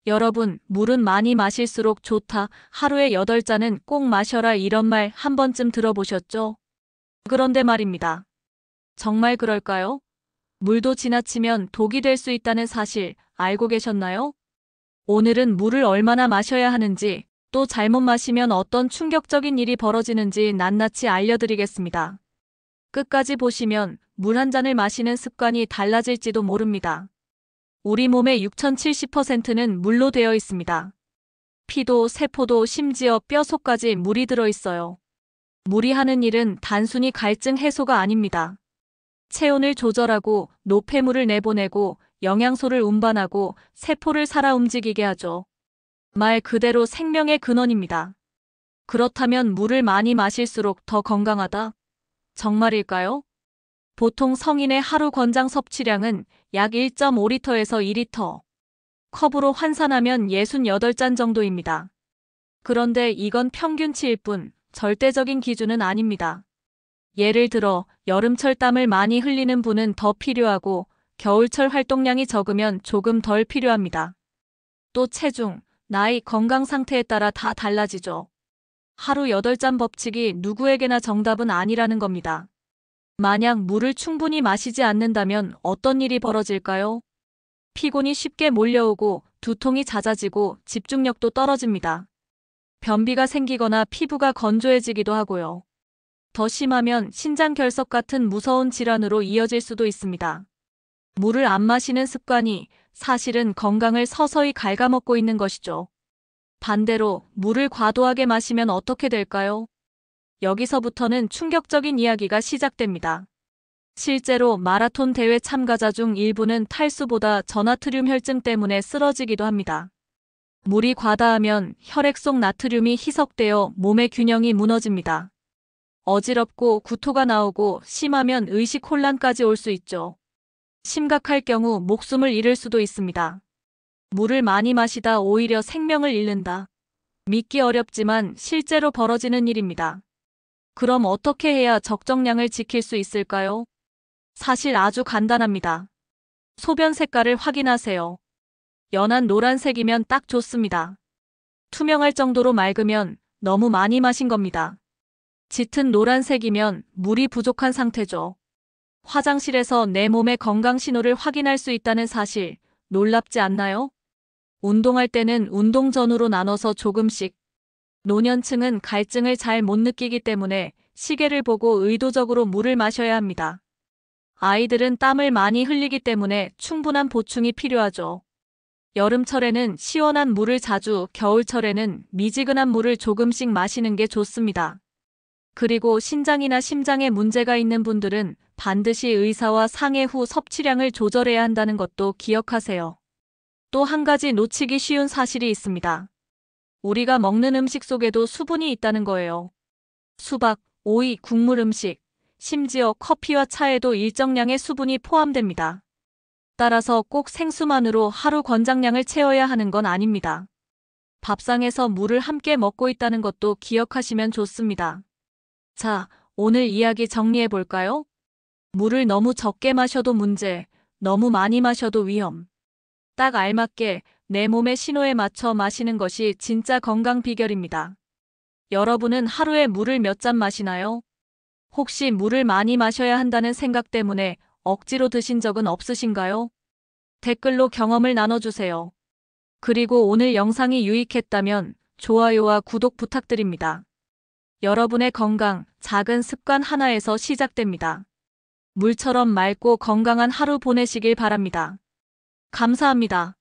여러분, 물은 많이 마실수록 좋다. 하루에 8잔은 꼭 마셔라. 이런 말 한 번쯤 들어보셨죠? 그런데 말입니다. 정말 그럴까요? 물도 지나치면 독이 될 수 있다는 사실 알고 계셨나요? 오늘은 물을 얼마나 마셔야 하는지, 또 잘못 마시면 어떤 충격적인 일이 벌어지는지 낱낱이 알려드리겠습니다. 끝까지 보시면 물 한 잔을 마시는 습관이 달라질지도 모릅니다. 우리 몸의 6070%는 물로 되어 있습니다. 피도, 세포도, 심지어 뼈 속까지 물이 들어있어요. 물이 하는 일은 단순히 갈증 해소가 아닙니다. 체온을 조절하고 노폐물을 내보내고 영양소를 운반하고 세포를 살아 움직이게 하죠. 말 그대로 생명의 근원입니다. 그렇다면 물을 많이 마실수록 더 건강하다? 정말일까요? 보통 성인의 하루 권장 섭취량은 약 1.5리터에서 2리터. 컵으로 환산하면 68잔 정도입니다. 그런데 이건 평균치일 뿐 절대적인 기준은 아닙니다. 예를 들어 여름철 땀을 많이 흘리는 분은 더 필요하고 겨울철 활동량이 적으면 조금 덜 필요합니다. 또 체중, 나이, 건강 상태에 따라 다 달라지죠. 하루 8잔 법칙이 누구에게나 정답은 아니라는 겁니다. 만약 물을 충분히 마시지 않는다면 어떤 일이 벌어질까요? 피곤이 쉽게 몰려오고 두통이 잦아지고 집중력도 떨어집니다. 변비가 생기거나 피부가 건조해지기도 하고요. 더 심하면 신장 결석 같은 무서운 질환으로 이어질 수도 있습니다. 물을 안 마시는 습관이 사실은 건강을 서서히 갉아먹고 있는 것이죠. 반대로 물을 과도하게 마시면 어떻게 될까요? 여기서부터는 충격적인 이야기가 시작됩니다. 실제로 마라톤 대회 참가자 중 일부는 탈수보다 저나트륨 혈증 때문에 쓰러지기도 합니다. 물이 과다하면 혈액 속 나트륨이 희석되어 몸의 균형이 무너집니다. 어지럽고 구토가 나오고 심하면 의식 혼란까지 올 수 있죠. 심각할 경우 목숨을 잃을 수도 있습니다. 물을 많이 마시다 오히려 생명을 잃는다. 믿기 어렵지만 실제로 벌어지는 일입니다. 그럼 어떻게 해야 적정량을 지킬 수 있을까요? 사실 아주 간단합니다. 소변 색깔을 확인하세요. 연한 노란색이면 딱 좋습니다. 투명할 정도로 맑으면 너무 많이 마신 겁니다. 짙은 노란색이면 물이 부족한 상태죠. 화장실에서 내 몸의 건강 신호를 확인할 수 있다는 사실 놀랍지 않나요? 운동할 때는 운동 전후로 나눠서 조금씩. 노년층은 갈증을 잘 못 느끼기 때문에 시계를 보고 의도적으로 물을 마셔야 합니다. 아이들은 땀을 많이 흘리기 때문에 충분한 보충이 필요하죠. 여름철에는 시원한 물을 자주, 겨울철에는 미지근한 물을 조금씩 마시는 게 좋습니다. 그리고 신장이나 심장에 문제가 있는 분들은 반드시 의사와 상의 후 섭취량을 조절해야 한다는 것도 기억하세요. 또 한 가지 놓치기 쉬운 사실이 있습니다. 우리가 먹는 음식 속에도 수분이 있다는 거예요. 수박, 오이, 국물 음식, 심지어 커피와 차에도 일정량의 수분이 포함됩니다. 따라서 꼭 생수만으로 하루 권장량을 채워야 하는 건 아닙니다. 밥상에서 물을 함께 먹고 있다는 것도 기억하시면 좋습니다. 자, 오늘 이야기 정리해 볼까요? 물을 너무 적게 마셔도 문제, 너무 많이 마셔도 위험. 딱 알맞게 내 몸의 신호에 맞춰 마시는 것이 진짜 건강 비결입니다. 여러분은 하루에 물을 몇 잔 마시나요? 혹시 물을 많이 마셔야 한다는 생각 때문에 억지로 드신 적은 없으신가요? 댓글로 경험을 나눠주세요. 그리고 오늘 영상이 유익했다면 좋아요와 구독 부탁드립니다. 여러분의 건강, 작은 습관 하나에서 시작됩니다. 물처럼 맑고 건강한 하루 보내시길 바랍니다. 감사합니다.